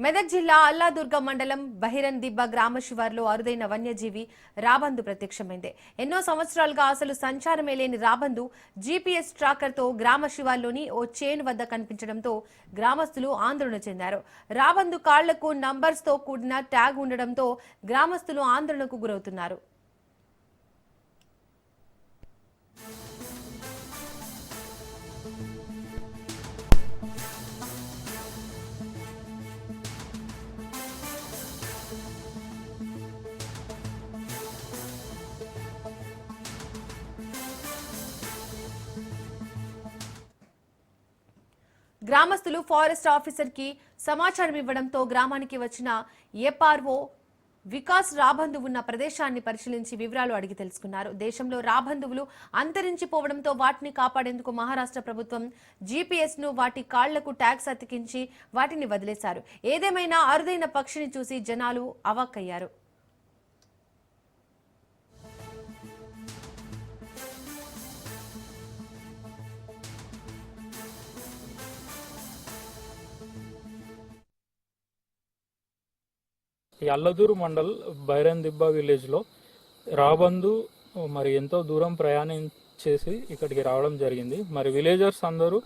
మెదక్ జిల్లా అల్లాదుర్గ మండలం బహిరన్ దిబ్బ గ్రామ శివార్లో అరుదైన వన్యజీవి రాబందు ప్రత్యక్షమైంది. ఎన్నో సంవత్సరాలుగా అసలు సంచారమే లేని రాబందు జీపీఎస్ ట్రాకర్తో గ్రామ శివార్లోని ఓ చేను వద్ద కనిపించడంతో గ్రామస్తులు ఆందోళన చెందారు. రాబందు కాళ్లకు నంబర్స్తో కూడిన ట్యాగ్ ఉండడంతో గ్రామస్తులు ఆందోళనకు గురవుతున్నారు. గ్రామస్తులు ఫారెస్ట్ ఆఫీసర్ కి సమాచారం ఇవ్వడంతో గ్రామానికి వచ్చిన ఏపార్ఓ వికాస్ రాబందు ఉన్న ప్రదేశాన్ని పరిశీలించి వివరాలు అడిగి తెలుసుకున్నారు. దేశంలో రాబందువులు అంతరించిపోవడంతో వాటిని కాపాడేందుకు మహారాష్ట్ర ప్రభుత్వం జీపీఎస్ ను వాటి కాళ్లకు ట్యాగ్స్ అతికించి వాటిని వదిలేశారు. ఏదేమైనా అరుదైన పక్షిని చూసి జనాలు అవాక్కయ్యారు. ఈ అల్లదూరు మండల్ బైరన్ దిబ్బా విలేజ్లో రాబందు మరి ఎంతో దూరం ప్రయాణించేసి ఇక్కడికి రావడం జరిగింది. మరి విలేజర్స్ అందరూ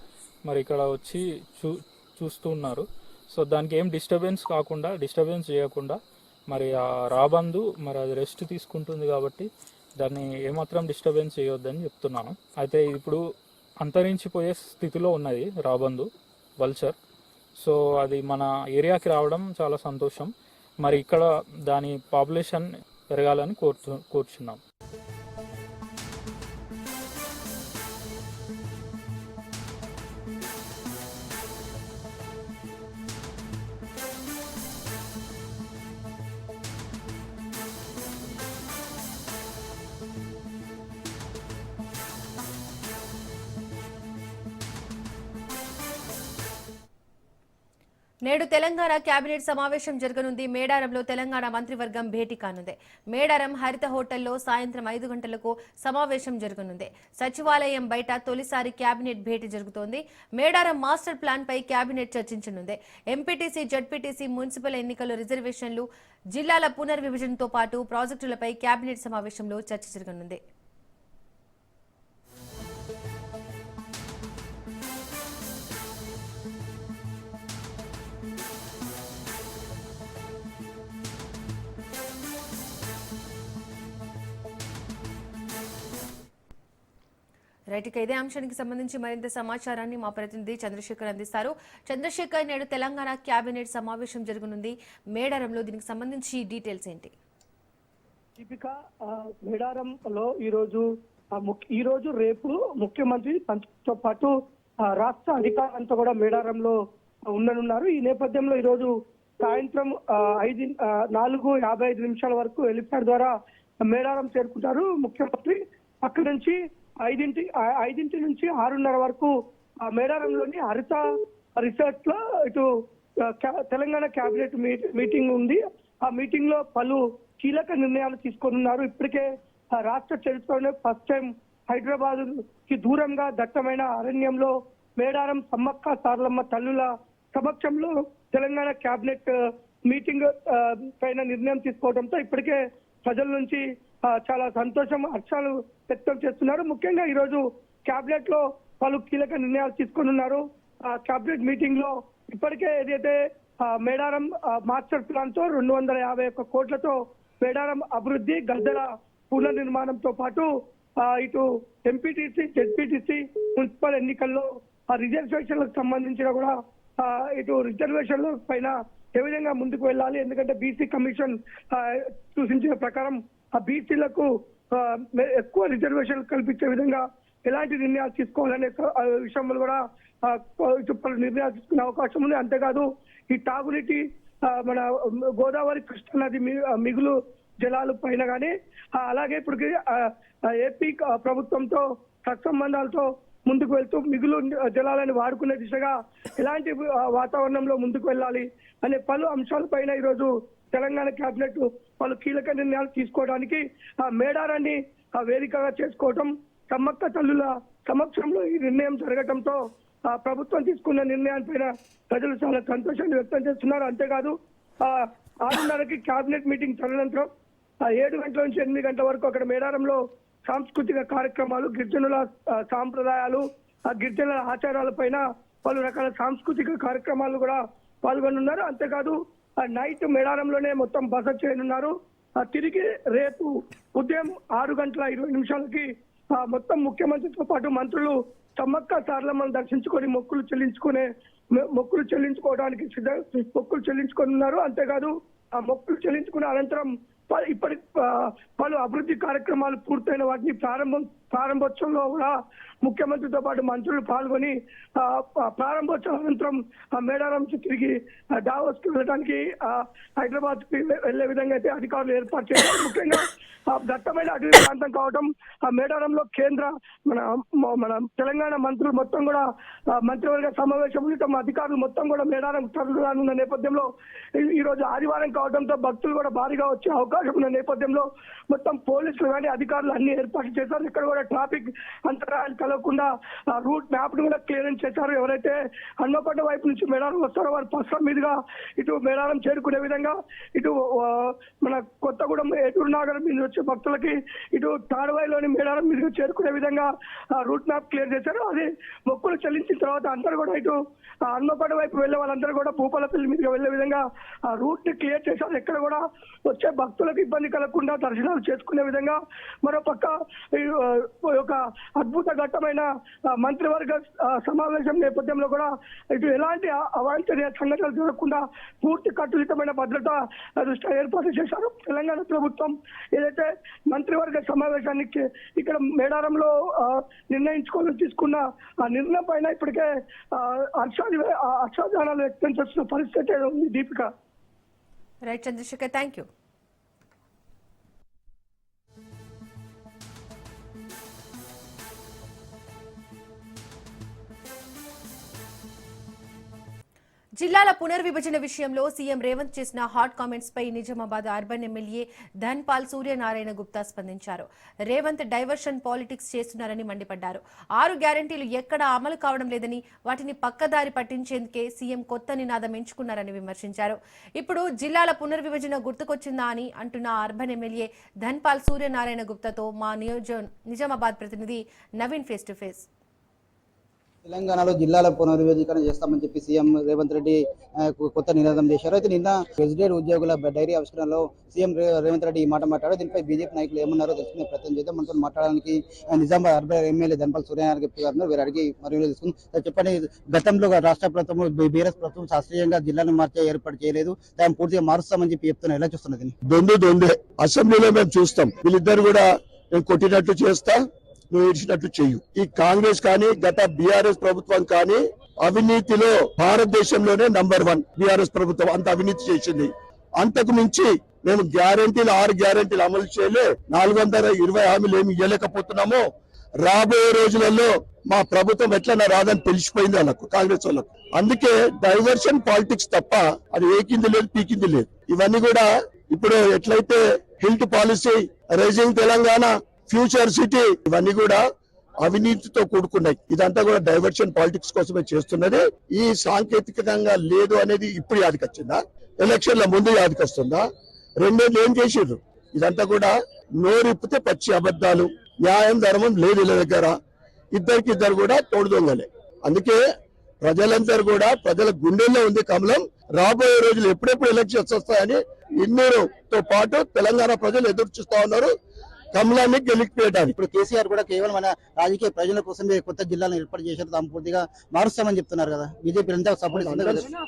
మరి ఇక్కడ వచ్చి చూస్తున్నారు. సో దానికి ఏం డిస్టర్బెన్స్ చేయకుండా మరి ఆ రాబందు మరి అది రెస్ట్ తీసుకుంటుంది కాబట్టి దాన్ని ఏమాత్రం డిస్టర్బెన్స్ చేయొద్దని చెప్తున్నాను. అయితే ఇప్పుడు అంతరించిపోయే స్థితిలో ఉన్నది రాబందు వల్చర్. సో అది మన ఏరియాకి రావడం చాలా సంతోషం. మరి ఇక్కడ దాని పాపులేషన్ పెరగాలని కోరుచున్నాం. నేడు తెలంగాణ కేబినెట్ సమావేశం జరగనుంది. మేడారంలో తెలంగాణ మంత్రివర్గం భేటీ కానుంది. మేడారం హరిత హోటల్లో సాయంత్రం 5 గంటలకు సమావేశం జరగనుంది. సచివాలయం బయట తొలిసారి కేబినెట్ భేటీ జరుగుతోంది. మేడారం మాస్టర్ ప్లాన్ పై కేబినెట్ చర్చించనుంది. ఎంపీటీసీ, జడ్పీటీసీ, మున్సిపల్ ఎన్నికలు, రిజర్వేషన్లు, జిల్లాల పునర్విభజనతో పాటు ప్రాజెక్టులపై కేబినెట్ సమావేశంలో చర్చ జరగనుంది. రైట్, ఇదే అంశానికి సంబంధించి మరింత సమాచారాన్ని మా ప్రతినిధి చంద్రశేఖర్ అందిస్తారు. చంద్రశేఖర్, నేడు తెలంగాణ కేబినెట్ సమావేశం జరగనుంది. మేడారంలో దీనికి సంబంధించి డీటెయిల్స్ ఏంటి? దీపిక, మేడారంలో ఈ రోజు రేపు ముఖ్యమంత్రి పంచతో పాటు రాష్ట్ర అధికారులంతా కూడా మేడారంలో ఉండనున్నారు. ఈ నేపథ్యంలో ఈ రోజు సాయంత్రం 4:55 వరకు హెలిప్యాడ్ ద్వారా మేడారం చేరుకుంటారు ముఖ్యమంత్రి. అక్కడి నుంచి 5 నుంచి 6:30 వరకు మేడారంలోని హరిత రిసార్ట్ లో ఇటు తెలంగాణ కేబినెట్ మీటింగ్ ఉంది. ఆ మీటింగ్ లో పలు కీలక నిర్ణయాలు తీసుకోనున్నారు. ఇప్పటికే రాష్ట్ర చరిత్రలోనే ఫస్ట్ టైం హైదరాబాద్ కి దూరంగా దట్టమైన అరణ్యంలో మేడారం సమ్మక్క సారలమ్మ తల్లుల సమక్షంలో తెలంగాణ కేబినెట్ మీటింగ్ పైన నిర్ణయం తీసుకోవడంతో ఇప్పటికే ప్రజల నుంచి చాలా సంతోషం, హర్షాలు వ్యక్తం చేస్తున్నారు. ముఖ్యంగా ఈ రోజు కేబినెట్ లో పలు కీలక నిర్ణయాలు తీసుకున్నారు. కేబినెట్ మీటింగ్ లో ఇప్పటికే ఏదైతే మేడారం మాస్టర్ ప్లాన్ తో 251 కోట్లతో మేడారం అభివృద్ధి, గద్దెల పునర్నిర్మాణంతో పాటు ఇటు ఎంపీటీసీ, జెడ్పీటీసీ, మున్సిపల్ ఎన్నికల్లో రిజర్వేషన్లకు సంబంధించిన కూడా ఇటు రిజర్వేషన్ల పైన ఏ విధంగా ముందుకు వెళ్ళాలి, ఎందుకంటే బీసీ కమిషన్ సూచించిన ప్రకారం ఆ బీసీలకు ఎక్కువ రిజర్వేషన్ కల్పించే విధంగా ఎలాంటి నిర్ణయాలు తీసుకోవాలనే విషయంలో కూడా పలు నిర్ణయాలు తీసుకునే అవకాశం ఉంది. అంతేకాదు ఈ తాగునీటి మన గోదావరి, కృష్ణా నది మిగులు జలాలు పైన కానీ అలాగే ఇప్పుడు ఏపీ ప్రభుత్వంతో సత్సంబంధాలతో ముందుకు వెళ్తూ మిగులు జలాలను వాడుకునే దిశగా ఎలాంటి వాతావరణంలో ముందుకు వెళ్ళాలి అనే పలు అంశాలపైన ఈరోజు తెలంగాణ కేబినెట్ పలు కీలక నిర్ణయాలు తీసుకోవడానికి మేడారాన్ని వేదికగా చేసుకోవటం, సమ్మక్క తల్లుల సమక్షంలో ఈ నిర్ణయం జరగటంతో ప్రభుత్వం తీసుకున్న నిర్ణయాలపైన ప్రజలు చాలా సంతోషాన్ని వ్యక్తం చేస్తున్నారు. అంతేకాదు 6:30కి కేబినెట్ మీటింగ్ తదనంతరం 7 గంటల నుంచి 8 గంటల వరకు అక్కడ మేడారంలో సాంస్కృతిక కార్యక్రమాలు, గిరిజనుల సాంప్రదాయాలు, గిరిజనుల ఆచారాలపైన పలు రకాల సాంస్కృతిక కార్యక్రమాలు కూడా పాల్గొనున్నారు. అంతేకాదు నైట్ మేడారంలోనే మొత్తం బస చేయనున్నారు. తిరిగి రేపు ఉదయం 6:20 మొత్తం ముఖ్యమంత్రితో పాటు మంత్రులు సమ్మక్క సారలమ్మను దర్శించుకొని మొక్కులు చెల్లించుకోవడానికి ఉన్నారు. ఆ మొక్కులు చెల్లించుకున్న అనంతరం ఇప్పటి పలు అభివృద్ధి కార్యక్రమాలు పూర్తయిన వాటిని ప్రారంభోత్సవంలో కూడా ముఖ్యమంత్రితో పాటు మంత్రులు పాల్గొని ప్రారంభోత్సవం అనంతరం మేడారం నుంచి తిరిగి డావోస్ కి వెళ్ళడానికి హైదరాబాద్ కి వెళ్లే విధంగా అయితే అధికారులు ఏర్పాటు చేశారు. ముఖ్యంగా దట్టమైన అటవీ ప్రాంతం కావడం, మేడారంలో కేంద్ర మన తెలంగాణ మంత్రులు మొత్తం కూడా మంత్రివర్గ సమావేశంలో తమ అధికారులు మొత్తం కూడా మేడారం తరలిరానున్న నేపథ్యంలో ఈ రోజు ఆదివారం కావడంతో భక్తులు కూడా భారీగా వచ్చే అవకాశం ఉన్న నేపథ్యంలో మొత్తం పోలీసులు కానీ అధికారులు అన్ని ఏర్పాట్లు చేశారు. ఇక్కడ కూడా ట్రాఫిక్ అంతరాయాలు కలగకుండా రూట్ మ్యాప్ ను కూడా క్లియరెన్స్ చేశారు. ఎవరైతే హన్మకొండ వైపు నుంచి మేడారం వస్తారో వారు పస్సం మీదుగా ఇటు మేడారం చేరుకునే విధంగా, ఇటు మన కొత్తగూడెం ఏటూరు నాగర్ మీద వచ్చే భక్తులకి ఇటు తాడవాయిలోని మేడారం మీదుగా చేరుకునే విధంగా రూట్ మ్యాప్ క్లియర్ చేశారు. అది మొక్కులు చెల్లించిన తర్వాత అందరూ కూడా ఇటు హన్మకొండ వైపు వెళ్లే వాళ్ళందరూ కూడా భూపాలపల్లి మీదుగా వెళ్లే విధంగా రూట్ ని క్లియర్ చేశారు. ఎక్కడ కూడా వచ్చే భక్తులకు ఇబ్బంది కలగకుండా దర్శనాలు చేసుకునే విధంగా. మరోపక్క ఒక అద్భుత ఘట్టమైన మంత్రివర్గ సమావేశం నేపథ్యంలో కూడా ఇటు ఎలాంటి అవాంఛనీయ సంఘటనలు జరగకుండా పూర్తి కట్టుదిట్టమైన భద్రత దృష్ట్యా ఏర్పాటు చేశారు. తెలంగాణ ప్రభుత్వం ఏదైతే మంత్రివర్గ సమావేశానికి ఇక్కడ మేడారంలో నిర్ణయించుకోవాలని తీసుకున్న ఆ నిర్ణయం పైన ఇప్పటికే హర్షాధానాలు వ్యక్తం చేస్తున్న పరిస్థితి ఉంది. Deepika. Right Chandrashekar, thank you. జిల్లాల పునర్విభజన విషయంలో సీఎం రేవంత్ చేసిన హాట్ కామెంట్స్ పై నిజామాబాద్ అర్బన్ ఎమ్మెల్యే ధన్పాల్ సూర్యనారాయణ గుప్తా స్పందించారు. రేవంత్ డైవర్షన్ పాలిటిక్స్ చేస్తున్నారని మండిపడ్డారు. 6 గ్యారంటీలు ఎక్కడా అమలు కావడం లేదని, వాటిని పక్కదారి పట్టించేందుకే సీఎం కొత్త నినాదం ఎంచుకున్నారని విమర్శించారు. ఇప్పుడు జిల్లాల పునర్విభజన గుర్తుకొచ్చిందా అని అంటున్న అర్బన్ ఎమ్మెల్యే ధన్పాల్ సూర్యనారాయణ గుప్తాతో మా నిజామాబాద్ ప్రతినిధి నవీన్ ఫేస్ టు ఫేస్. తెలంగాణలో జిల్లాల పునర్విభజన చేస్తామని చెప్పి సీఎం రేవంత్ రెడ్డి కొత్త నినాదం చేశారు. అయితే నిన్న గెజిటెడ్ ఉద్యోగుల డైరీ ఆవిష్కరణలో సీఎం రేవంత్ రెడ్డి ఈ మాట మాట్లాడారు. దీనిపై బీజేపీ నాయకులు ఏమన్నారో తెలుసుకునే ప్రయత్నం చేద్దాం. మనతో మాట్లాడడానికి నిజామాబాద్ అర్బన్ ఎమ్మెల్యే ధన్పాల్ సూర్యనారాయణ గారు వీరు అడిగి మరియు తెలుసుకుంది. చెప్పండి, గతంలో రాష్ట్ర ప్రభుత్వం బీఆర్ఎస్ ప్రభుత్వం శాస్త్రీయంగా జిల్లాను ఏర్పాటు చేయలేదు, దాన్ని పూర్తిగా మారుస్తామని చెప్పి చెప్తున్నారు. ఎలా చూస్తున్నది? దొందే అసెంబ్లీలో మేము చూస్తాం. వీళ్ళిద్దరు కూడా నేను కొట్టినట్టు చేస్తా, నువ్వు ఏడ్చినట్టు చెయ్యు. ఈ కాంగ్రెస్ కానీ గత బీఆర్ఎస్ ప్రభుత్వం కానీ అవినీతిలో భారతదేశంలోనే #1 బీఆర్ఎస్ ప్రభుత్వం అంత అవినీతి చేసింది. అంతకు మించి మేము 6 గ్యారెంటీలు అమలు చేయలే, 420 హామీలు ఏమి ఇవ్వలేకపోతున్నామో. రాబోయే రోజులలో మా ప్రభుత్వం ఎట్లా రాదని తెలిసిపోయింది వాళ్ళకు, కాంగ్రెస్ వాళ్ళకు. అందుకే డైవర్షన్ పాలిటిక్స్ తప్ప అది ఏకింది లేదు, పీకింది లేదు. ఇవన్నీ కూడా ఇప్పుడు ఎట్లయితే HILT policy, rising Telangana, future city, ఇవన్నీ కూడా అవినీతితో కూడుకున్నాయి. ఇదంతా కూడా డైవర్షన్ పాలిటిక్స్ కోసమే చేస్తున్నది. ఈ సాంకేతికంగా లేదు అనేది ఇప్పుడు యాదికొచ్చిందా? ఎలక్షన్ల ముందు యాదికొస్తుందా? 2 ఏళ్ళు ఏం చేసిర్రు? ఇదంతా కూడా నోరిప్పితే పచ్చి అబద్ధాలు. న్యాయం ధర్మం లేదు వీళ్ళ దగ్గర. ఇద్దరు కూడా తోడు దొంగలే. అందుకే ప్రజలందరూ కూడా, ప్రజల గుండెల్లో ఉంది కమలం. రాబోయే రోజులు ఎప్పుడెప్పుడు ఎలక్షన్స్ వస్తాయని ఇన్నూరుతో పాటు తెలంగాణ ప్రజలు ఎదురు చూస్తా ఉన్నారు కమలాన్ని గెలిపిపోయడానికి. ఇప్పుడు కేసీఆర్ కూడా కేవలం మన రాజకీయ ప్రజల కోసమే కొత్త జిల్లాలను ఏర్పాటు చేశారు, తాము పూర్తిగా మారుస్తామని చెప్తున్నారు కదా. బీజేపీ ఎంత సపోర్ట్ ఇస్తుంది?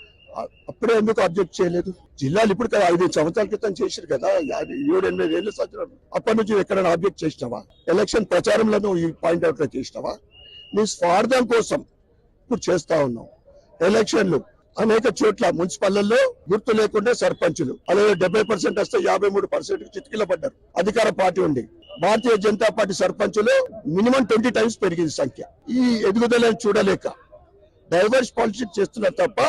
అప్పుడే ఎందుకు అబ్జెక్ట్ చేయలేదు? జిల్లాలు ఇప్పుడు 5 సంవత్సరాల క్రితం చేశారు కదా, 7-8 ఏళ్ళు సంవత్సరాలు. అప్పటి నుంచి ఎక్కడైనా ఆబ్జెక్ట్ చేసినావా? ఎలక్షన్ ప్రచారంలో నువ్వు ఈ పాయింట్ అవుట్ లో చేసినావా? నీ స్వార్థం కోసం ఇప్పుడు చేస్తా ఉన్నావు. ఎలక్షన్లు అనేక చోట్ల మున్సిపల్లో గుర్తు లేకుండా సర్పంచులు, అలాగే 70% వస్తే 53% చిటికీల పడ్డారు. అధికార పార్టీ ఉండి భారతీయ జనతా పార్టీ సర్పంచులు మినిమం 20 టైమ్స్ పెరిగింది సంఖ్య. ఈ ఎదుగుదలను చూడలేక డైవర్స్ పాలిటిక్స్ చేస్తున్నారు తప్ప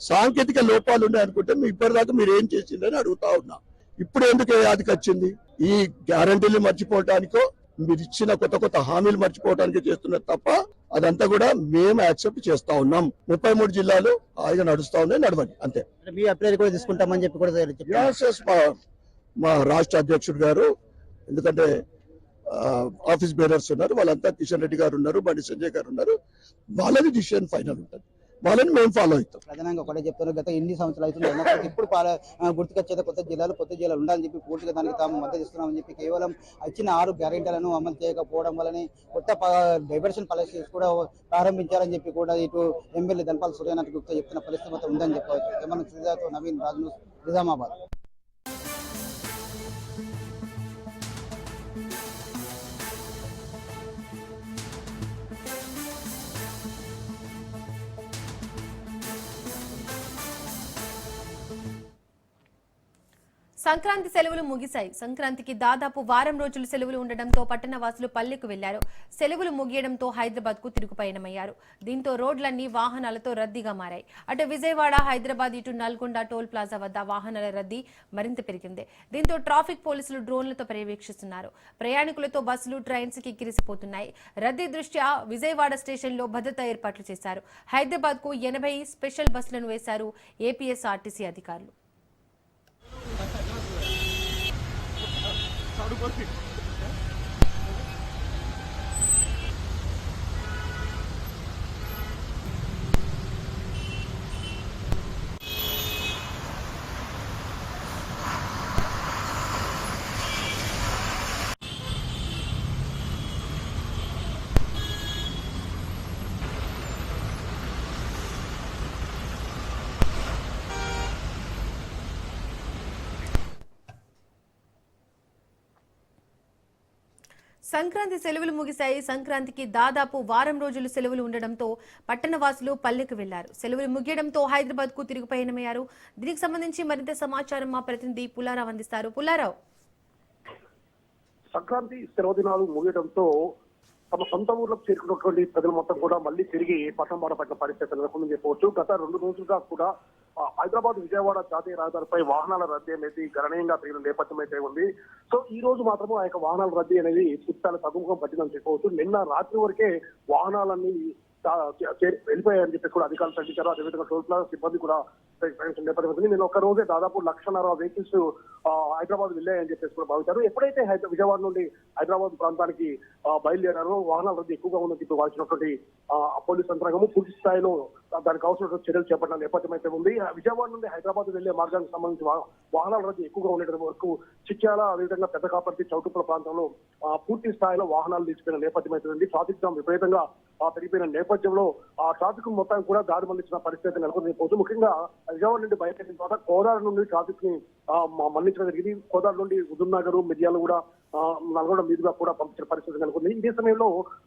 సాంకేతిక లోపాలు ఉన్నాయనుకుంటే ఇప్పటిదాకా మీరు ఏం చేసిందని అడుగుతా ఉన్నా. ఇప్పుడు ఎందుకు యాదికి వచ్చింది? ఈ గ్యారంటీలు మర్చిపోవటానికో మీరు ఇచ్చిన కొత్త హామీలు మర్చిపోవడానికి చేస్తున్నారు తప్ప అదంతా కూడా మేము యాక్సెప్ట్ చేస్తా ఉన్నాం. 33 జిల్లాలు హాయిగా నడుస్తా ఉన్నాయి, నడవండి అంతే. మీ అప్లై కూడా తీసుకుంటామని చెప్పి కూడా చెప్పారు. Yes, yes, మా రాష్ట్ర అధ్యక్షుడు గారు, ఎందుకంటే ఆఫీస్ బేరర్స్ ఉన్నారు, వాళ్ళంతా కిషన్ రెడ్డి గారు ఉన్నారు, బండి సంజయ్ గారు ఉన్నారు, వాళ్ళది డిసిషన్ ఫైనల్ ఉంటుంది, వాళ్ళని మేము ఫాలో అవుతాం. ప్రధానంగా ఒకటే చెప్తున్నారు, గత ఎన్ని సంవత్సరాలు అవుతుంది ఎన్నోకి ఇప్పుడు గుర్తుకొచ్చేది కొత్త జిల్లాలు ఉండాలని చెప్పి పూర్తిగా దానికి తాము మద్దతు ఇస్తున్నామని చెప్పి కేవలం ఇచ్చిన 6 గ్యారెంటీలను అమలు చేయకపోవడం వల్లనే కొత్త డైవర్షన్ పాలసీస్ కూడా ప్రారంభించారని చెప్పి కూడా ఇటు ఎమ్మెల్యే ధన్పాల్ సూర్యనాథ్ గుప్తా చెప్తున్న పరిస్థితి మొత్తం ఉందని చెప్పవచ్చు. ఏమన్నా శ్రీజాతో నవీన్ రాజ్ న్యూస్, నిజామాబాద్. సంక్రాంతి సెలవులు ముగిశాయి. సంక్రాంతికి దాదాపు వారం రోజులు సెలవులు ఉండడంతో పట్టణ వాసులు పల్లెకు వెళ్లారు. సెలవులు ముగియడంతో హైదరాబాద్ కు తిరుగు పయనమయ్యారు. దీంతో రోడ్లన్నీ వాహనాలతో రద్దీగా మారాయి. అటు విజయవాడ, హైదరాబాద్, ఇటు నల్గొండ టోల్ ప్లాజా వద్ద వాహనాల రద్దీ మరింత పెరిగింది. దీంతో ట్రాఫిక్ పోలీసులు డ్రోన్లతో పర్యవేక్షిస్తున్నారు. ప్రయాణికులతో బస్సులు, ట్రైన్స్ కిక్కిరిసిపోతున్నాయి. రద్దీ దృష్ట్యా విజయవాడ స్టేషన్లో భద్రతా ఏర్పాట్లు చేశారు. హైదరాబాద్ కు 80 స్పెషల్ బస్సులను వేశారు ఏపీఎస్ఆర్టీసీ అధికారులు. సంక్రాంతి సెలవులు ముగిశాయి. సంక్రాంతికి దాదాపు వారం రోజులు సెలవులు ఉండడంతో పట్టణవాసులు పల్లెకు వెళ్లారు. సెలవులు ముగియడంతో హైదరాబాద్ కు తిరుగు పయనమయ్యారు. దీనికి సంబంధించి మరింత సమాచారం మా ప్రతినిధి పుల్లారావు అందిస్తారు. పుల్లారావు, సంక్రాంతి సెలవు దినాలు ముగియడంతో తమ సొంత ఊర్లకు చేరుకున్నటువంటి ప్రజలు మొత్తం కూడా మళ్ళీ తిరిగి పట్టణం బాటపట్టిన పరిస్థితి నెలకొందని చెప్పవచ్చు. గత 2 రోజులుగా కూడా హైదరాబాద్ విజయవాడ జాతీయ రహదారిపై వాహనాల రద్దీ అనేది గణనీయంగా పెరిగిన నేపథ్యం అయితే ఉంది. సో ఈ రోజు మాత్రము ఆ యొక్క వాహనాల రద్దీ అనేది పూర్తిస్థాయిలో తగ్గుముఖం పట్టిందని చెప్పవచ్చు. నిన్న రాత్రి వరకే వాహనాలన్నీ వెళ్ళిపోయాయని చెప్పి కూడా అధికారులు ప్రకటించారు. అదేవిధంగా టోల్ ప్లాజా సిబ్బంది కూడా నేపథ్యం. నేను ఒక రోజే దాదాపు 1,50,000 వెహికల్స్ హైదరాబాద్ వెళ్ళాయని చెప్పేసి కూడా భావించారు. ఎప్పుడైతే విజయవాడ నుండి హైదరాబాద్ ప్రాంతానికి బయలుదేరారో వాహనాల రద్దీ ఎక్కువగా ఉందని చెప్పి వాల్చినటువంటి పోలీసు యంత్రాంగము పూర్తి స్థాయిలో దానికి అవసరమైన చర్యలు చేపట్టిన నేపథ్యం అయితే ఉంది. విజయవాడ నుండి హైదరాబాద్ వెళ్లే మార్గానికి సంబంధించి వాహనాల రద్దీ ఎక్కువగా ఉండడం వరకు చిట్యాల, అదేవిధంగా పెద్ద కాపర్తి, చౌటుప్పల ప్రాంతంలో పూర్తి స్థాయిలో వాహనాలు నిలిచిపోయిన నేపథ్యం అయితే ఉంది. ట్రాఫిక్ జామ్ విపరీతంగా పెరిగిపోయిన నేపథ్యంలో ఆ ట్రాఫిక్ మొత్తం కూడా దారి మళ్లించిన పరిస్థితి నెలకొంది. ముఖ్యంగా విజయవాడ నుండి బయటకెళ్ళిన తర్వాత కోదాడ నుండి ట్రాఫిక్ ని మళ్లించడం జరిగింది. కోదాడ నుండి హుజూర్నగర్, మిర్యాల కూడా నల్గొండ మీదుగా కూడా పంపించిన పరిస్థితి నెలకొంది. ఇదే సమయంలో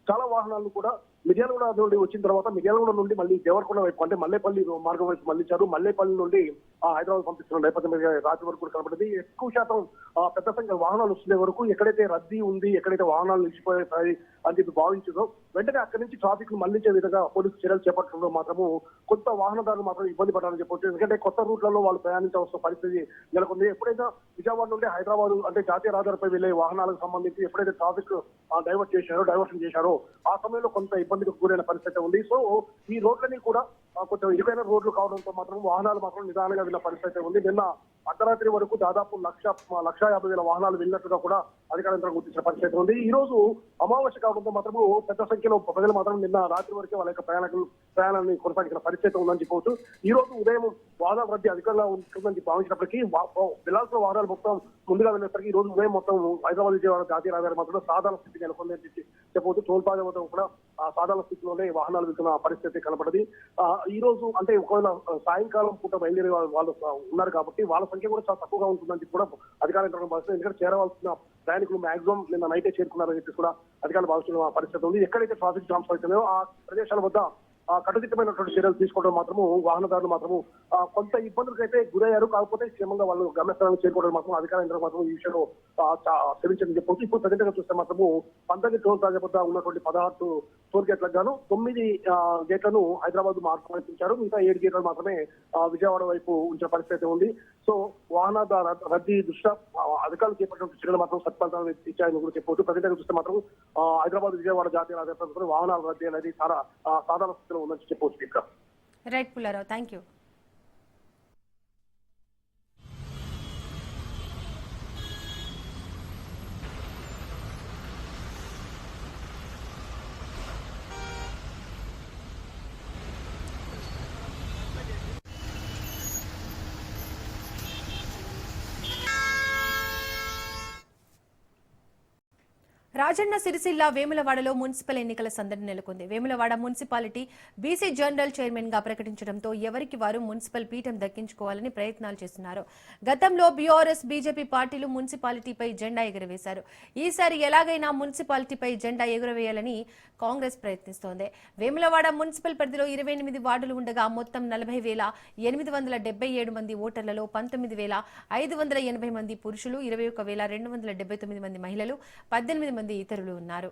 చాలా వాహనాలను కూడా మిర్యాలగూడ నుండి వచ్చిన తర్వాత మిర్యాలగూడ నుండి మళ్ళీ దేవరకొండ వైపు అంటే మల్లేపల్లి మార్గం వైపు మళ్లించారు. మల్లేపల్లి నుండి హైదరాబాద్ పంపిస్తున్న నేపథ్యం రాత్రి వరకు కూడా కనబడింది. ఎక్కువ శాతం పెద్ద సంఖ్య వాహనాలు వస్తున్న వరకు ఎక్కడైతే రద్దీ ఉంది, ఎక్కడైతే వాహనాలు నిలిచిపోయాయి అని చెప్పి భావించదో వెంటనే అక్కడి నుంచి ట్రాఫిక్ ను మళ్లించే విధంగా పోలీసు చర్యలు చేపట్టడంలో మాత్రము కొత్త వాహనదారులు మాత్రం ఇబ్బంది పడాలని చెప్పవచ్చు. ఎందుకంటే కొత్త రూట్లలో వాళ్ళు ప్రయాణించవలసిన పరిస్థితి నెలకొంది. ఎప్పుడైతే విజయవాడ నుండి హైదరాబాద్ అంటే జాతీయ రహదారిపై వెళ్లే వాహనాలకు సంబంధించి ఎప్పుడైతే ట్రాఫిక్ డైవర్షన్ చేశారో ఆ సమయంలో కొంత ఇబ్బందికి గురైన పరిస్థితి ఉంది. సో ఈ రోడ్లని కూడా కొంచెం ఇరుకైన రోడ్లు కావడంతో మాత్రం వాహనాలు మాత్రం నిదానంగా వెళ్ళిన పరిస్థితి ఉంది. నిన్న అర్ధరాత్రి వరకు దాదాపు 1,50,000 వాహనాలు వెళ్ళినట్టుగా కూడా అధికారులు గుర్తించిన పరిస్థితి ఉంది. ఈ రోజు అమావాస్య కావడంతో మాత్రము పెద్ద సంఖ్యలో ప్రజలు మాత్రం నిన్న రాత్రి వరకే వాళ్ళ యొక్క ప్రయాణాన్ని కొనసాగించిన పరిస్థితి ఉందని చెప్పవచ్చు. ఈ రోజు ఉదయం వాహనాల రద్దీ అధికంగా ఉంటుందని భావించినప్పటికీ వెళ్లాల్సిన వాహనాలు మొత్తం ముందుగా వెళ్ళేసరికి ఈ రోజు ఉదయం మొత్తం హైదరాబాద్ విజయవాడ జాతీయ రహదారి మాత్రం సాధారణ స్థితి నెలకొందని చెప్పవచ్చు. టోల్ ప్లాజా వద్ద కూడా సాధారణ స్థితిలోనే వాహనాలు వెళ్తున్న పరిస్థితి కనబడింది. ఈ రోజు అంటే ఒకవేళ సాయంకాలం పూట బయలుదేరే వాళ్ళు ఉన్నారు కాబట్టి వాళ్ళ సంఖ్య కూడా చాలా తక్కువగా ఉంటుందని కూడా అధికారులు భావిస్తున్నారు. ఎందుకంటే చేరవలసిన ప్రయాణికులు మాక్సిమం నిన్న నైటే చేరుకున్నారని చెప్పి కూడా అధికారులు భావిస్తున్న పరిస్థితి ఉంది. ఎక్కడైతే ట్రాఫిక్ జామ్స్ అవుతున్నాయో ఆ ప్రదేశాల వద్ద కట్టుదిట్టమైనటువంటి చర్యలు తీసుకోవడం మాత్రము వాహనదారులు మాత్రము కొంత ఇబ్బందులకైతే గురయ్యారు. కాకపోతే క్షేమంగా వాళ్ళు గమ్యస్థానానికి చేరుకోవడం మాత్రం అధికార యంత్రం మాత్రం ఈ విషయంలో శ్రమించని చెప్పవచ్చు. ఇప్పుడు ప్రజెంట్ గా చూస్తే మాత్రము 19 టోల్ ప్లాజా వద్ద ఉన్నటువంటి 16 టోల్ గేట్లకు గాను 9 గేట్లను హైదరాబాద్ మార్పించారు. మిగతా 7 గేట్లను మాత్రమే విజయవాడ వైపు ఉంచిన పరిస్థితి ఉంది. సో వాహనదార రద్దీ దృష్ట్యా అధికారులు చేపట్టిన చర్యలు మాత్రం సత్ఫలితాలు ఇచ్చాయని కూడా చెప్పవచ్చు. ప్రజెంట్ గా చూస్తే మాత్రం హైదరాబాద్ విజయవాడ జాతీయ రహదారిపై వాహనాల రద్దీ అనేది చాలా సాధారణ స్థితిలో ఉందని చెప్పవచ్చు. ఇక్కడ right Pullarao, thank you. Rajanna Sircilla వేములవాడలో మున్సిపల్ ఎన్నికల సందడి నెలకొంది. Vemulawada municipality BC general chairman గా ప్రకటించడంతో ఎవరికి వారు మున్సిపల్ పీఠం దక్కించుకోవాలని ప్రయత్నాలు చేస్తున్నారు. గతంలో బీఆర్ఎస్ బీజేపీ పార్టీలు మున్సిపాలిటీపై జెండా ఎగురవేశారు. ఈసారి ఎలాగైనా మున్సిపాలిటీపై జెండా ఎగురవేయాలని కాంగ్రెస్ ప్రయత్నిస్తోంది. వేములవాడ మున్సిపల్ పరిధిలో 28 వార్డులు ఉండగా మొత్తం 40,877 మంది ఓటర్లలో 19,580 మంది పురుషులు, 21,279 మంది మహిళలు, 18 మంది ఇతరులు ఉన్నారు.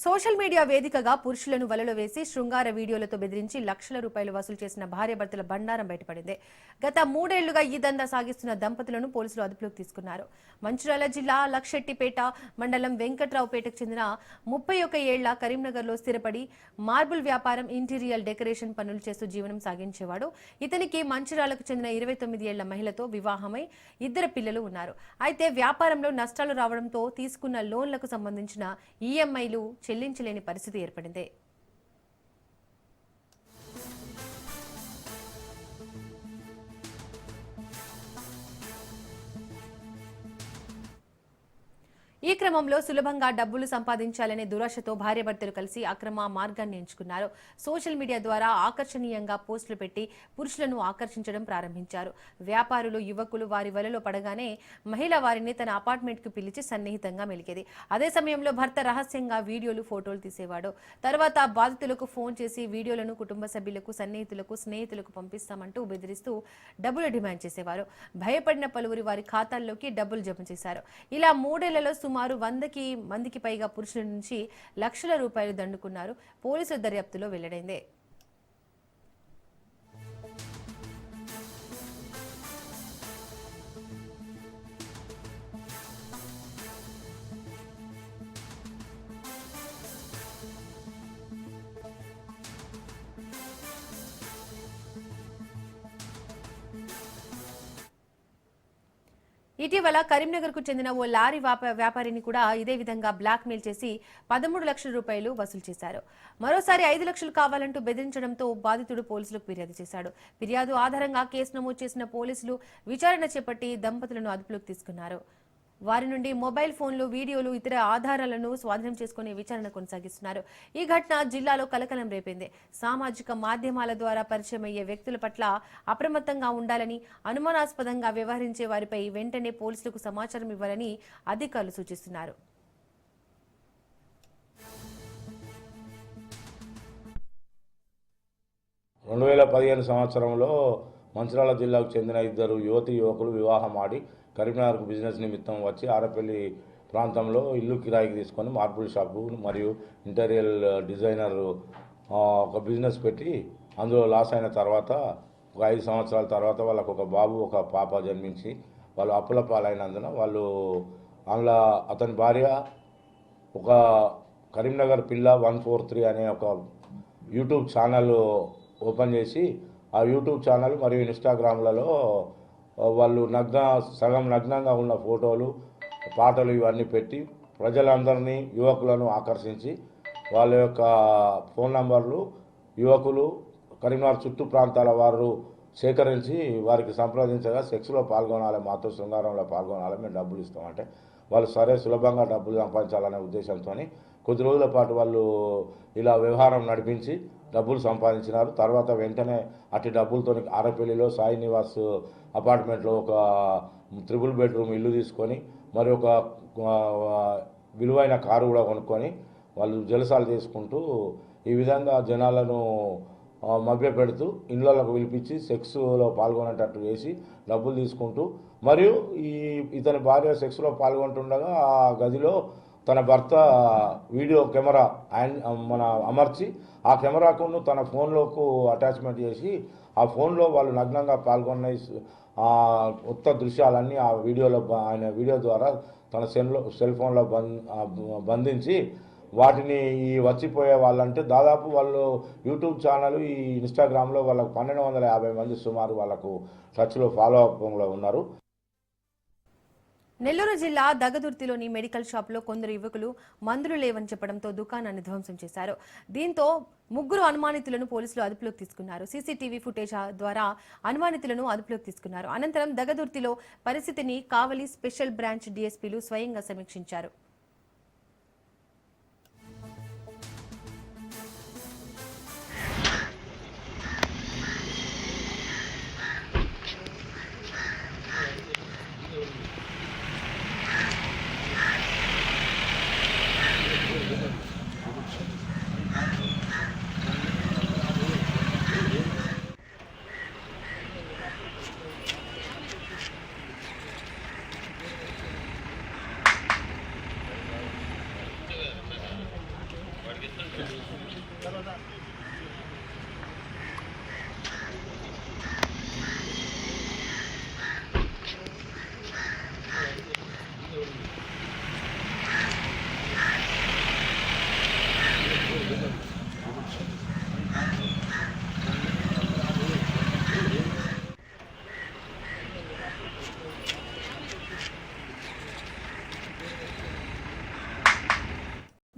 సోషల్ మీడియా వేదికగా పురుషులను వలలో వేసి శృంగార వీడియోలతో బెదిరించి లక్షల రూపాయలు వసూలు చేసిన భార్యాభర్తల బండారం బయటపడింది. గత 3 ఏళ్లుగా ఈ దందా సాగిస్తున్న దంపతులను పోలీసులు అదుపులోకి తీసుకున్నారు. మంచిర్యాల జిల్లా లక్షెట్టిపేట మండలం వెంకట్రావుపేటకు చెందిన 31 ఏళ్ల కరీంనగర్లో స్థిరపడి మార్బుల్ వ్యాపారం, ఇంటీరియర్ డెకరేషన్ పనులు చేస్తూ జీవనం సాగించేవాడు. ఇతనికి మంచిర్యాలకు చెందిన 29 ఏళ్ల మహిళతో వివాహమై 2 పిల్లలు ఉన్నారు. అయితే వ్యాపారంలో నష్టాలు రావడంతో తీసుకున్న లోన్లకు సంబంధించిన ఈఎంఐలు చెల్లించలేని పరిస్థితి ఏర్పడింది. ఈ క్రమంలో సులభంగా డబ్బులు సంపాదించాలనే దురాశతో భార్యాభర్తలు కలిసి అక్రమ మార్గాన్ని ఎంచుకున్నారు. సోషల్ మీడియా ద్వారా ఆకర్షణీయంగా పోస్టులు పెట్టి పురుషులను ఆకర్షించడం ప్రారంభించారు. వ్యాపారులు, యువకులు వారి వలలో పడగానే మహిళ వారిని తన అపార్ట్మెంట్కు పిలిచి సన్నిహితంగా మెలికేది. అదే సమయంలో భర్త రహస్యంగా వీడియోలు, ఫోటోలు తీసేవాడు. తర్వాత బాధితులకు ఫోన్ చేసి వీడియోలను కుటుంబ సభ్యులకు, సన్నిహితులకు, స్నేహితులకు పంపిస్తామంటూ బెదిరిస్తూ డబ్బులు డిమాండ్ చేసేవారు. భయపడిన పలువురు వారి ఖాతాల్లోకి డబ్బులు జమ చేశారు. ఇలా 3 ఏళ్లలో సుమారు 100 మందికి పైగా పురుషుల నుంచి లక్షల రూపాయలు దండుకున్నారు. పోలీసుల దర్యాప్తులో వెల్లడైంది. ఇటీవల కరీంనగర్ కు చెందిన ఓ లారీ వ్యాపారిని కూడా ఇదే విధంగా బ్లాక్ మెయిల్ చేసి 13 లక్షల రూపాయలు వసూలు చేశారు. మరోసారి 5 లక్షలు కావాలంటూ బెదిరించడంతో బాధితుడు పోలీసులకు ఫిర్యాదు చేశాడు. ఫిర్యాదు ఆధారంగా కేసు నమోదు చేసిన పోలీసులు విచారణ చేపట్టి దంపతులను అదుపులోకి తీసుకున్నారు. వారి నుండి మొబైల్ ఫోన్లు, వీడియోలు, ఇతర ఆధారాలను స్వాధీనం చేసుకుని విచారణ కొనసాగిస్తున్నారు. ఈ ఘటన జిల్లాలో కలకలం రేపింది. సామాజిక మాధ్యమాల ద్వారా పరిచయమయ్యే వ్యక్తుల పట్ల అప్రమత్తంగా ఉండాలని, అనుమానాస్పదంగా వ్యవహరించే వారిపై వెంటనే పోలీసులకు సమాచారం ఇవ్వాలని అధికారులు సూచిస్తున్నారు. సంవత్సరంలో మంచిర్యాల జిల్లాకు చెందిన 2 యువకులు వివాహం ఆడి కరీంనగర్కు బిజినెస్ నిమిత్తం వచ్చి ఆరపల్లి ప్రాంతంలో ఇల్లు కిరాయికి తీసుకొని మార్బుల్ షాపు మరియు ఇంటీరియర్ డిజైనర్ ఒక బిజినెస్ పెట్టి అందులో లాస్ అయిన తర్వాత ఒక 5 సంవత్సరాల తర్వాత వాళ్ళకు ఒక బాబు, ఒక పాప జన్మించి వాళ్ళు అప్పుల పాలైనందున వాళ్ళు అందులో అతని భార్య ఒక కరీంనగర్ పిల్ల 143 అనే ఒక యూట్యూబ్ ఛానల్ ఓపెన్ చేసి ఆ యూట్యూబ్ ఛానల్ మరియు ఇన్స్టాగ్రామ్లలో వాళ్ళు సగం నగ్నంగా ఉన్న ఫోటోలు, పాటలు ఇవన్నీ పెట్టి ప్రజలందరినీ, యువకులను ఆకర్షించి వాళ్ళ యొక్క ఫోన్ నంబర్లు యువకులు కరీంనగర్ చుట్టూ ప్రాంతాల వారు సేకరించి వారికి సంప్రదించగా సెక్స్లో పాల్గొనాలి, మాతో శృంగారంలో పాల్గొనాలి, మేము డబ్బులు ఇస్తామంటే వాళ్ళు సరే సులభంగా డబ్బులు సంపాదించాలనే ఉద్దేశంతో కొద్ది రోజుల పాటు వాళ్ళు ఇలా వ్యవహారం నడిపించి డబ్బులు సంపాదించినారు. తర్వాత వెంటనే అట్టి డబ్బులతో ఆరపల్లిలో సాయి నివాస్ అపార్ట్మెంట్లో ఒక 3 బెడ్రూమ్ ఇల్లు తీసుకొని మరి ఒక విలువైన కారు కూడా కొనుక్కొని వాళ్ళు జలసాలు చేసుకుంటూ ఈ విధంగా జనాలను మభ్యపెడుతూ ఇళ్లకు పిలిపించి సెక్స్లో పాల్గొనేటట్టు చేసి డబ్బులు తీసుకుంటూ మరియు ఇతని భార్య సెక్స్లో పాల్గొంటుండగా ఆ గదిలో తన భర్త వీడియో కెమెరా అమర్చి ఆ కెమెరాకు తన ఫోన్లోకి అటాచ్మెంట్ చేసి ఆ ఫోన్లో వాళ్ళు నగ్నంగా పాల్గొన్న కొత్త దృశ్యాలన్నీ ఆ వీడియోలో ఆయన వీడియో ద్వారా తన సెల్ ఫోన్లో బంధించి వాటిని ఈ వచ్చిపోయే వాళ్ళంటే దాదాపు వాళ్ళు యూట్యూబ్ ఛానల్ ఈ ఇన్స్టాగ్రామ్లో వాళ్ళకు 1250 మంది సుమారు వాళ్ళకు టచ్లో ఫాలో అప్లో ఉన్నారు. నెల్లూరు జిల్లా దగదుర్తిలోని మెడికల్ షాప్లో కొందరు యువకులు మందులు లేవని చెప్పడంతో దుకాణాన్ని ధ్వంసం చేశారు. దీంతో 3 అనుమానితులను పోలీసులు అదుపులోకి తీసుకున్నారు. సీసీటీవీ ఫుటేజ్ ద్వారా అనుమానితులను అదుపులోకి తీసుకున్నారు. అనంతరం దగదుర్తిలో పరిస్థితిని కావలి స్పెషల్ బ్రాంచ్ డీఎస్పీలు స్వయంగా సమీక్షించారు.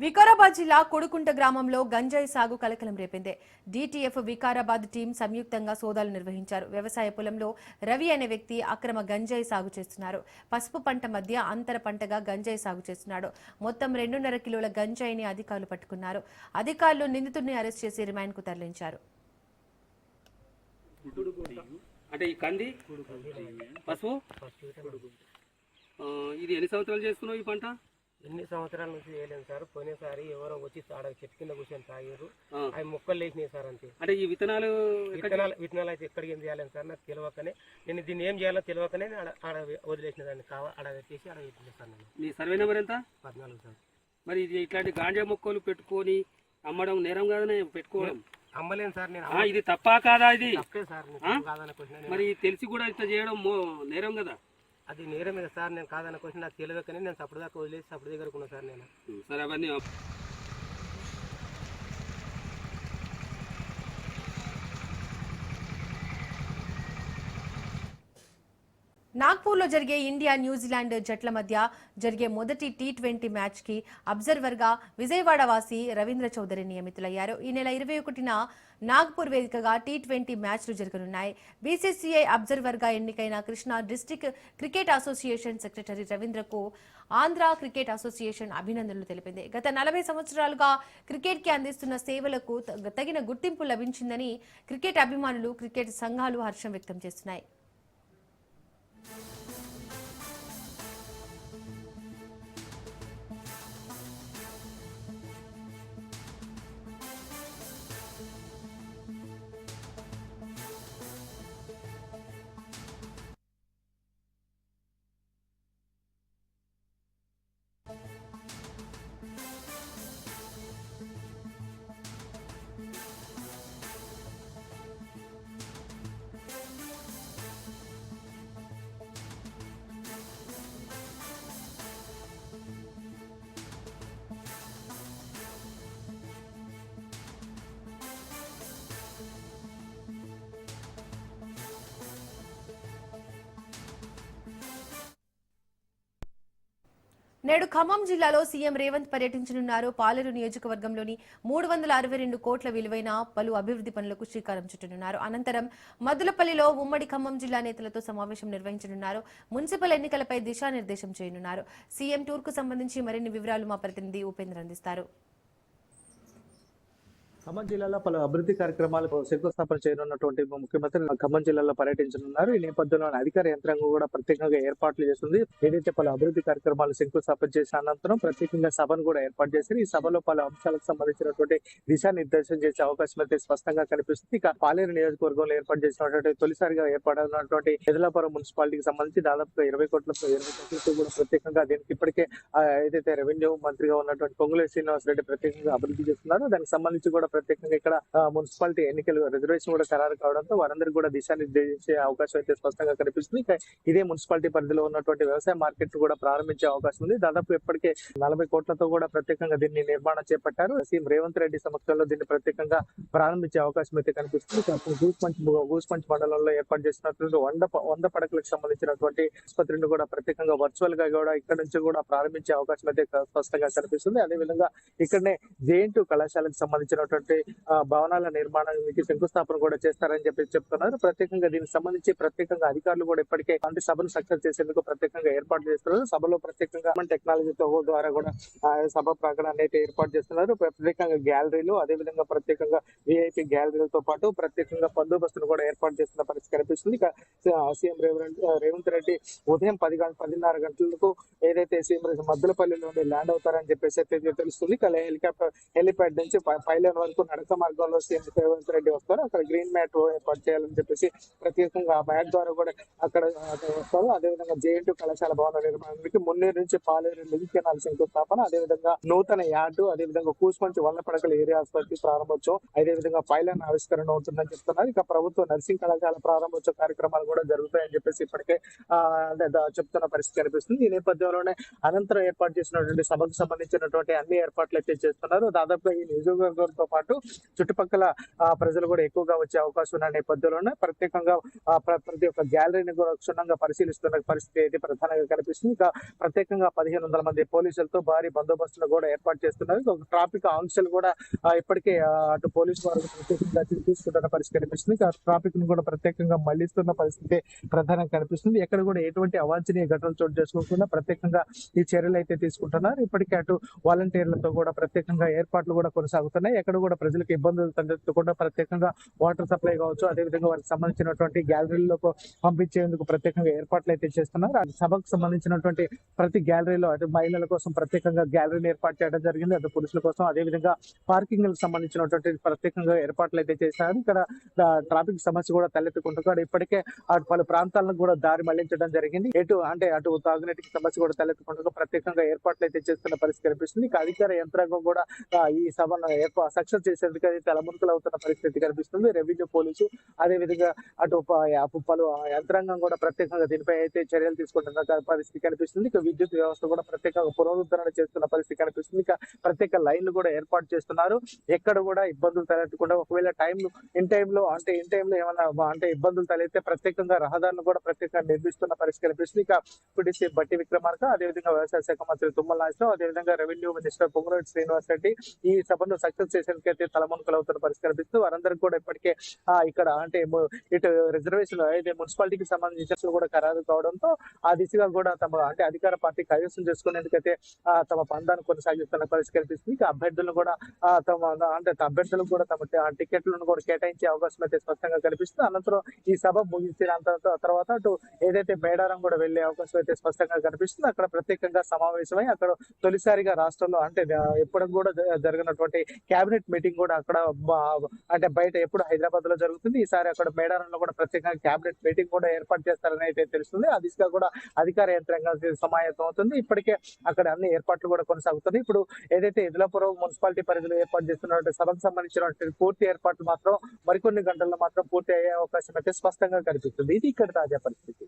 వికారాబాద్ జిల్లా కొడుకుంట గ్రామంలో గంజాయి సాగు కలకలం రేపింది. డీటీఎఫ్ వికారాబాద్ టీం సంయుక్తంగా సోదాలు నిర్వహించారు. వ్యవసాయ పొలంలో రవి అనే వ్యక్తి అక్రమ గంజాయి సాగు చేస్తున్నారు. పసుపు పంట మధ్య అంతర పంటగా గంజాయి సాగు చేస్తున్నాడు. మొత్తం 2.5 కిలోల గంజాయిని అధికారులు పట్టుకున్నారు. అధికారులు నిందితుడిని అరెస్ట్ చేసి రిమాండ్ కు తరలించారు. అంటే ఈ కంది పసుపు ఇది ఎన్ని సంవత్సరాలు చేస్తున్నావు ఈ పంట? ఎన్ని సంవత్సరాల నుంచి చేయలేము సార్. పోయినసారి ఎవరో వచ్చి ఆడ చెట్టు కింద కూర్చొని తాగారు. అవి మొక్కలు లేచినాయి సార్. అంతే. అంటే ఈ విత్తనాలు అయితే ఎక్కడికి ఏం చేయలేము సార్. నాకు తెలియకనే నేను దీన్ని ఏం చేయాలో తెలియకనే ఆడ వదిలేసిన దాన్ని ఆడ పెట్టేసి ఆడ పెట్టిన సార్. నేను మీ సర్వే నెంబర్ ఎంత? 14 సార్. మరి ఇది ఇట్లాంటి గాంజా మొక్కలు పెట్టుకొని అమ్మడం నేరం కాదనే పెట్టుకోవడం? అమ్మలేను సార్ నేను. ఇది తప్పా కాదా? ఇది తప్పే సార్. మరి తెలిసి కూడా ఇట్లా చేయడం నేరం కదా? అది నేరమే సార్. నేను కాదన్న క్వశ్చన్ నాకు తెలియకనే నేను సప్పుడు దాకా వదిలేసి సప్పుడు దగ్గరకు ఉన్నా సార్. నేను సరే అవన్నీ నాగ్పూర్లో జరిగే ఇండియా న్యూజిలాండ్ జట్ల మధ్య జరిగే మొదటి T20 మ్యాచ్ కి అబ్జర్వర్ గా విజయవాడ వాసి రవీంద్ర చౌదరి నియమితులయ్యారు. ఈ నెల 21న నాగ్పూర్ వేదికగా T20 మ్యాచ్లు జరగనున్నాయి. బీసీసీఐ అబ్జర్వర్ గా ఎన్నికైన Krishna district cricket association secretary రవీంద్రకు ఆంధ్ర క్రికెట్ అసోసియేషన్ అభినందనలు తెలిపింది. గత 40 సంవత్సరాలుగా క్రికెట్ కి అందిస్తున్న సేవలకు తగిన గుర్తింపు లభించిందని క్రికెట్ అభిమానులు, క్రికెట్ సంఘాలు హర్షం వ్యక్తం చేస్తున్నాయి. నేడు ఖమ్మం జిల్లాలో సీఎం రేవంత్ పర్యటించనున్నారు. పాలేరు నియోజకవర్గంలోని 362 కోట్ల విలువైన పలు అభివృద్ధి పనులకు శ్రీకారం చుట్టనున్నారు. అనంతరం మద్దులపల్లిలో ఉమ్మడి ఖమ్మం జిల్లా నేతలతో సమావేశం నిర్వహించనున్నారు. మున్సిపల్ ఎన్నికలపై దిశానిర్దేశం చేయనున్నారు. సీఎం టూర్ కు సంబంధించి మరిన్ని వివరాలు మా ప్రతినిధి ఉపేంద్ర అందిస్తారు. ఖమ్మం జిల్లాలో పలు అభివృద్ధి కార్యక్రమాలకు శంకుస్థాపన చేయనున్నటువంటి ముఖ్యమంత్రి ఖమ్మం జిల్లాలో పర్యటించనున్నారు. ఈ నేపథ్యంలో అధికార యంత్రాంగం కూడా ప్రత్యేకంగా ఏర్పాట్లు చేస్తుంది. ఏదైతే పలు అభివృద్ధి కార్యక్రమాలు శంకుస్థాపన చేసిన అనంతరం ప్రత్యేకంగా సభను కూడా ఏర్పాటు చేశారు. ఈ సభలో పలు అంశాలకు సంబంధించినటువంటి దిశానిర్దేశం చేసే అవకాశం అయితే స్పష్టంగా కనిపిస్తుంది. ఇక పాలేరు నియోజకవర్గంలో ఏర్పాటు చేసినటువంటి తొలిసారిగా ఏర్పడినటువంటి ఎదలాపురం మున్సిపాలిటీకి సంబంధించి దాదాపుగా 20 కోట్లతో కూడా ప్రత్యేకంగా దీనికి ఇప్పటికే ఏదైతే రెవెన్యూ మంత్రిగా ఉన్నటువంటి పొంగులేటి శ్రీనివాసరెడ్డి ప్రత్యేకంగా అభివృద్ధి చేస్తున్నారు. దానికి సంబంధించి కూడా ప్రత్యేకంగా ఇక్కడ మున్సిపాలిటీ ఎన్నికలు రిజర్వేషన్ కూడా ఖరారు కావడంతో వారందరికీ కూడా దిశానిర్దేశించే అవకాశం అయితే స్పష్టంగా కనిపిస్తుంది. ఇదే మున్సిపాలిటీ పరిధిలో ఉన్నటువంటి వ్యవసాయ మార్కెట్ కూడా ప్రారంభించే అవకాశం ఉంది. దాదాపు ఇప్పటికే 40 కోట్లతో కూడా ప్రత్యేకంగా దీన్ని నిర్మాణం చేపట్టారు. సీఎం రేవంత్ రెడ్డి సమక్షంలో దీన్ని ప్రత్యేకంగా ప్రారంభించే అవకాశం అయితే కనిపిస్తుంది. గూస్పంచ్ మండలంలో ఏర్పాటు చేసినటువంటి 100 పడకలకు సంబంధించినటువంటి ఆసుపత్రిని కూడా ప్రత్యేకంగా వర్చువల్ గా కూడా ఇక్కడ నుంచి కూడా ప్రారంభించే అవకాశం అయితే స్పష్టంగా కనిపిస్తుంది. అదేవిధంగా ఇక్కడనే జేఎన్టీయూ కళాశాలకు సంబంధించినటువంటి భవనాల నిర్మాణానికి శంకుస్థాపన కూడా చేస్తారని చెప్తున్నారు. ప్రత్యేకంగా దీనికి సంబంధించి ప్రత్యేకంగా అధికారులు కూడా ఇప్పటికే సభను సక్సెస్ చేసేందుకు ప్రత్యేకంగా ఏర్పాటు చేస్తున్నారు. సభలో ప్రత్యేకంగా టెక్నాలజీతో ద్వారా కూడా సభ ప్రాంగణాన్ని అయితే ఏర్పాటు చేస్తున్నారు. ప్రత్యేకంగా గ్యాలరీలు, అదేవిధంగా ప్రత్యేకంగా విఐపి గ్యాలరీలతో పాటు ప్రత్యేకంగా బందోబస్తును కూడా ఏర్పాటు చేస్తున్న పరిస్థితి కనిపిస్తుంది. ఇక సీఎం రేవంత్ రెడ్డి ఉదయం 10:30 గంటలకు ఏదైతే సీఎం మద్దలపల్లిలోని ల్యాండ్ అవుతారని చెప్పేసి అయితే తెలుస్తుంది. ఇక హెలిప్యాడ్ నుంచి పైలన్ వరకు నడక మార్గంలో సీఎం రేవంత్ రెడ్డి వస్తారు. అక్కడ గ్రీన్ మ్యాట్ ఏర్పాటు చేయాలని చెప్పేసి ప్రత్యేకంగా ఆ మ్యాట్ ద్వారా కూడా అక్కడ వస్తారు. అదేవిధంగా జేఎన్టీయూ కళాశాల భవన నిర్మాణానికి మున్నేరు నుంచి పాలేరు లింక్ కెనాల్ శంకుస్థాపన, అదేవిధంగా నూతన యార్డు, అదేవిధంగా కూసుమంచి 100 పడకల ఏరియా ఆసుపత్రి ప్రారంభోత్సవం, అదేవిధంగా పైలన్ ఆవిష్కరణ అవుతుందని చెప్తున్నారు. ఇక ప్రభుత్వ నర్సింగ్ కళాశాల ప్రారంభోత్సవ కార్యక్రమాలు కూడా జరుగుతాయని చెప్పేసి ఇప్పటికే చెప్తున్న పరిస్థితి కనిపిస్తుంది. ఈ నేపథ్యంలోనే అనంతరం ఏర్పాటు చేసినటువంటి సభకు సంబంధించినటువంటి అన్ని ఏర్పాట్లు అయితే చేస్తున్నారు. దాదాపుగా ఈ నియోజకవర్గంతో పాటు చుట్టుపక్కల ప్రజలు కూడా ఎక్కువగా వచ్చే అవకాశం ఉన్న నేపథ్యంలోనే ప్రత్యేకంగా ప్రతి ఒక్క గ్యాలరీని కూడా క్షుణ్ణంగా పరిశీలిస్తున్న పరిస్థితి అయితే ప్రధానంగా కనిపిస్తుంది. ఇక ప్రత్యేకంగా 1500 మంది పోలీసులతో భారీ బందోబస్తులు కూడా ఏర్పాటు చేస్తున్నారు. ట్రాఫిక్ ఆంక్షలు కూడా ఇప్పటికే అటు పోలీసు వారు ప్రత్యేకంగా తీసుకుంటున్న పరిస్థితి కనిపిస్తుంది. ట్రాఫిక్ ను కూడా ప్రత్యేకంగా మళ్లిస్తున్న పరిస్థితి ప్రధానంగా కనిపిస్తుంది. ఎక్కడ కూడా ఎటువంటి అవాంఛనీయ ఘటనలు చోటు చేసుకోకుండా ప్రత్యేకంగా ఈ చర్యలు అయితే తీసుకుంటున్నారు. ఇప్పటికే అటు వాలంటీర్లతో కూడా ప్రత్యేకంగా ఏర్పాట్లు కూడా కొనసాగుతున్నాయి. ఎక్కడ కూడా ప్రజలకు ఇబ్బందులు తలెత్తకుండా ప్రత్యేకంగా వాటర్ సప్లై కావచ్చు, అదేవిధంగా వారికి సంబంధించినటువంటి గ్యాలరీలకు పంపించేందుకు ప్రత్యేకంగా ఏర్పాట్లు అయితే చేస్తున్నారు. అది సభకు సంబంధించినటువంటి ప్రతి గ్యాలరీలో అటు మహిళల కోసం ప్రత్యేకంగా గ్యాలరీని ఏర్పాటు చేయడం జరిగింది, అటు పురుషుల కోసం. అదేవిధంగా పార్కింగ్ లకు సంబంధించినటువంటి ప్రత్యేకంగా ఏర్పాట్లు అయితే చేశారు. ఇక్కడ ట్రాఫిక్ సమస్య కూడా తలెత్తుకుంటున్నారు. ఇప్పటికే అటు పలు ప్రాంతాలను కూడా దారి మళ్లించడం జరిగింది. అటు తాగునీటికి సమస్య కూడా తలెత్తుకుంటూ ప్రత్యేకంగా ఏర్పాట్లు అయితే చేస్తున్న పరిస్థితి కనిపిస్తుంది. ఇక అధికార యంత్రాంగం కూడా ఈ సభను సక్సెస్ చేసేందుకు అయితే తలమునకలు అవుతున్న పరిస్థితి కనిపిస్తుంది. రెవెన్యూ, పోలీసు, అదేవిధంగా అటు పలు యంత్రాంగం కూడా ప్రత్యేకంగా దీనిపై అయితే చర్యలు తీసుకుంటున్న పరిస్థితి కనిపిస్తుంది. ఇక విద్యుత్ వ్యవస్థ కూడా ప్రత్యేకంగా పునరుద్ధరణ చేస్తున్న పరిస్థితి కనిపిస్తుంది. ఇక ప్రత్యేక లైన్లు కూడా ఏర్పాటు చేస్తున్నారు. ఎక్కడ కూడా ఇబ్బందులు తలెత్తకుండా ఒకవేళ ఇన్ టైంలో ఏమైనా ఇబ్బందులు తలెత్తే ప్రత్యేకంగా రహదారులు కూడా ప్రత్యేకంగా నిర్మిస్తున్న పరిస్థితి కనిపిస్తుంది. ఇక పిడిసి బట్టి విక్రమార్క, అదేవిధంగా వ్యవసాయ శాఖ మంత్రి తుమ్మల నాగేశ్వరరావు, అదేవిధంగా రెవెన్యూ మినిస్టర్ పొంగులేటి శ్రీనివాసరెడ్డి ఈ సభను సక్సెస్ చేసేందుకైతే తలమునకలు అవుతున్న పరిస్థితి కనిపిస్తుంది. వారందరికీ కూడా ఇప్పటికే ఇక్కడ ఇటు రిజర్వేషన్ అయితే మున్సిపాలిటీకి సంబంధించిన కూడా ఖరారు కావడంతో ఆ దిశగా కూడా తమ అధికార పార్టీ కైవసం చేసుకునేందుకైతే తమ పందాన్ని కొనసాగిస్తున్న పరిస్థితి కనిపిస్తుంది. ఇక అభ్యర్థులను కూడా అభ్యర్థులకు కూడా తమ టికెట్లను కూడా కేటాయించే అవకాశం అయితే స్పష్టంగా కనిపిస్తుంది. అనంతరం ఈ సభ ముగిసిన తర్వాత అటు ఏదైతే మేడారం కూడా వెళ్లే అవకాశం అయితే స్పష్టంగా కనిపిస్తుంది. అక్కడ ప్రత్యేకంగా సమావేశమై అక్కడ తొలిసారిగా రాష్ట్రంలో ఎప్పుడు కూడా జరిగినటువంటి కేబినెట్ మీటింగ్ కూడా అక్కడ బయట ఎప్పుడు హైదరాబాద్ లో జరుగుతుంది. ఈసారి అక్కడ మేడారంలో కూడా ప్రత్యేకంగా కేబినెట్ మీటింగ్ కూడా ఏర్పాటు చేస్తారని అయితే తెలుస్తుంది. ఆ దిశగా కూడా అధికార యంత్రాంగం సమాయత్తం అవుతుంది. ఇప్పటికే అక్కడ అన్ని ఏర్పాట్లు కూడా కొనసాగుతున్నాయి. ఇప్పుడు ఏదైతే ఎదులాపురం మున్సిపాలిటీ పరిధిలో ఏర్పాటు చేస్తున్నటువంటి సభకు సంబంధించినటువంటి పూర్తి ఏర్పాట్లు మాత్రం మరికొన్ని గంటల్లో మాత్రం పూర్తి అయ్యే అవకాశం అయితే స్పష్టంగా కనిపిస్తుంది. ఇది ఇక్కడ తాజా పరిస్థితి.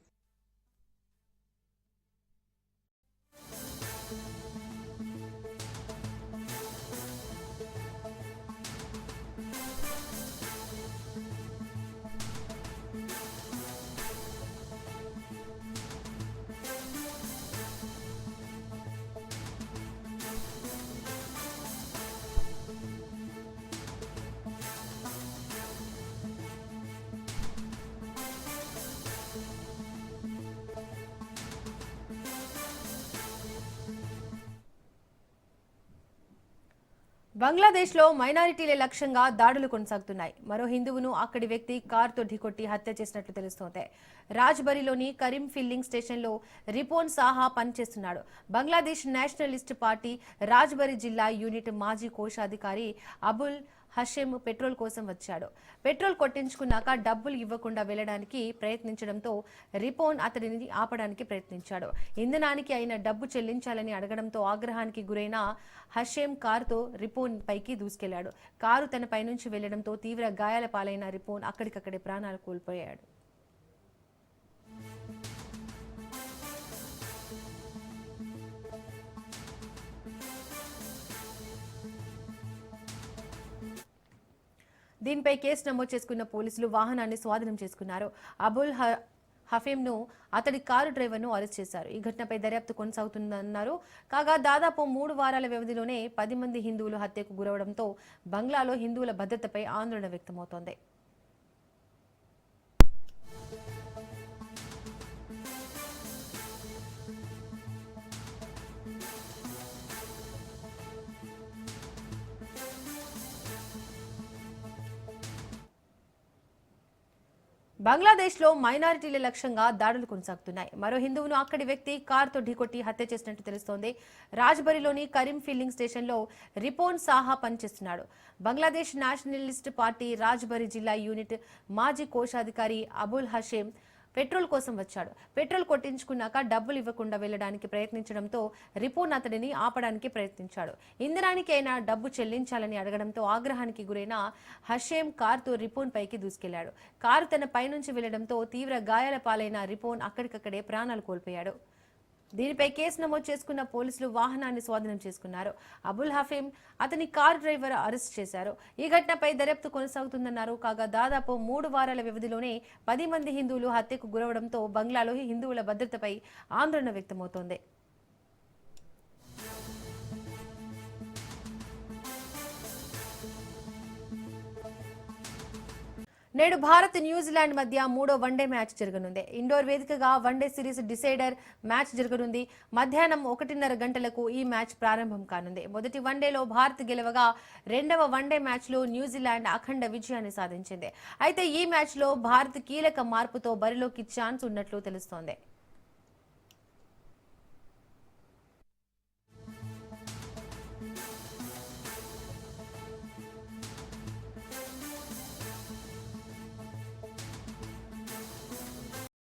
బంగ్లాదేశ్లో మైనారిటీల లక్ష్యంగా దాడులు కొనసాగుతున్నాయి. మరో హిందువును అక్కడి వ్యక్తి కారుతో ఢీకొట్టి హత్య చేసినట్లు తెలుస్తోంది. రాజ్బరీలోని కరీం ఫిల్లింగ్ స్టేషన్లో రిపోన్ సాహా పనిచేస్తున్నాడు. బంగ్లాదేశ్ నేషనలిస్ట్ పార్టీ రాజ్బరీ జిల్లా యూనిట్ మాజీ కోశాధికారి అబుల్ హషేమ్ పెట్రోల్ కోసం వచ్చాడు. పెట్రోల్ కొట్టించుకున్నాక డబ్బులు ఇవ్వకుండా వెళ్లడానికి ప్రయత్నించడంతో రిపోన్ అతడిని ఆపడానికి ప్రయత్నించాడు. ఇంధనానికి అయిన డబ్బు చెల్లించాలని అడగడంతో ఆగ్రహానికి గురైన హషేమ్ కారుతో రిపోన్ పైకి దూసుకెళ్లాడు. కారు తన పైనుంచి వెళ్లడంతో తీవ్ర గాయాల పాలైన రిపోన్ అక్కడికక్కడే ప్రాణాలు కోల్పోయాడు. దీనిపై కేసు నమోదు చేసుకున్న పోలీసులు వాహనాన్ని స్వాధీనం చేసుకున్నారు. అబుల్ హఫీమ్ను అతడి కారు డ్రైవర్ను అరెస్ట్ చేశారు. ఈ ఘటనపై దర్యాప్తు కొనసాగుతుందన్నారు. కాగా దాదాపు 3 వారాల వ్యవధిలోనే 10 మంది హిందువులు హత్యకు గురవడంతో బంగ్లాలో హిందువుల భద్రతపై ఆందోళన వ్యక్తమవుతోంది. బంగ్లాదేశ్లో మైనారిటీల లక్ష్యంగా దాడులు కొనసాగుతున్నాయి. మరో హిందువును అక్కడి వ్యక్తి కారుతో ఢీకొట్టి హత్య చేసినట్టు తెలుస్తోంది. రాజ్బరీలోని కరీం ఫిల్లింగ్ స్టేషన్లో రిపోన్ సాహా పనిచేస్తున్నాడు. బంగ్లాదేశ్ నేషనలిస్ట్ పార్టీ రాజ్బరీ జిల్లా యూనిట్ మాజీ కోశాధికారి అబుల్ హషేమ్ పెట్రోల్ కోసం వచ్చాడు. పెట్రోల్ కొట్టించుకున్నాక డబ్బులు ఇవ్వకుండా వెళ్లడానికి ప్రయత్నించడంతో రిపోన్ అతడిని ఆపడానికి ప్రయత్నించాడు. ఇంధనానికి అయినా డబ్బు చెల్లించాలని అడగడంతో ఆగ్రహానికి గురైన హషేమ్ కారుతో రిపోన్ పైకి దూసుకెళ్లాడు. కారు తన పైనుంచి వెళ్లడంతో తీవ్ర గాయాల పాలైన రిపోన్ అక్కడికక్కడే ప్రాణాలు కోల్పోయాడు. దీనిపై కేసు నమోదు చేసుకున్న పోలీసులు వాహనాన్ని స్వాధీనం చేసుకున్నారు. అబుల్ హఫీమ్ అతని కారు డ్రైవర్ అరెస్ట్ చేశారు. ఈ ఘటనపై దర్యాప్తు కొనసాగుతుందన్నారు. కాగా దాదాపు 3 వారాల వ్యవధిలోనే 10 మంది హిందువులు హత్యకు గురవడంతో బంగ్లాలో హిందువుల భద్రతపై ఆందోళన వ్యక్తమవుతోంది. నేడు భారత్ న్యూజిలాండ్ మధ్య 3వ వన్డే మ్యాచ్ జరగనుంది. ఇండోర్ వేదికగా వన్డే సిరీస్ డిసైడర్ మ్యాచ్ జరగనుంది. మధ్యాహ్నం 1:30 గంటలకు ఈ మ్యాచ్ ప్రారంభం కానుంది. మొదటి వన్డేలో భారత్ గెలవగా రెండవ వన్డే మ్యాచ్లో న్యూజిలాండ్ అఖండ విజయాన్ని సాధించింది. అయితే ఈ మ్యాచ్లో భారత్ కీలక మార్పుతో బరిలోకి ఛాన్స్ ఉన్నట్లు తెలుస్తోంది.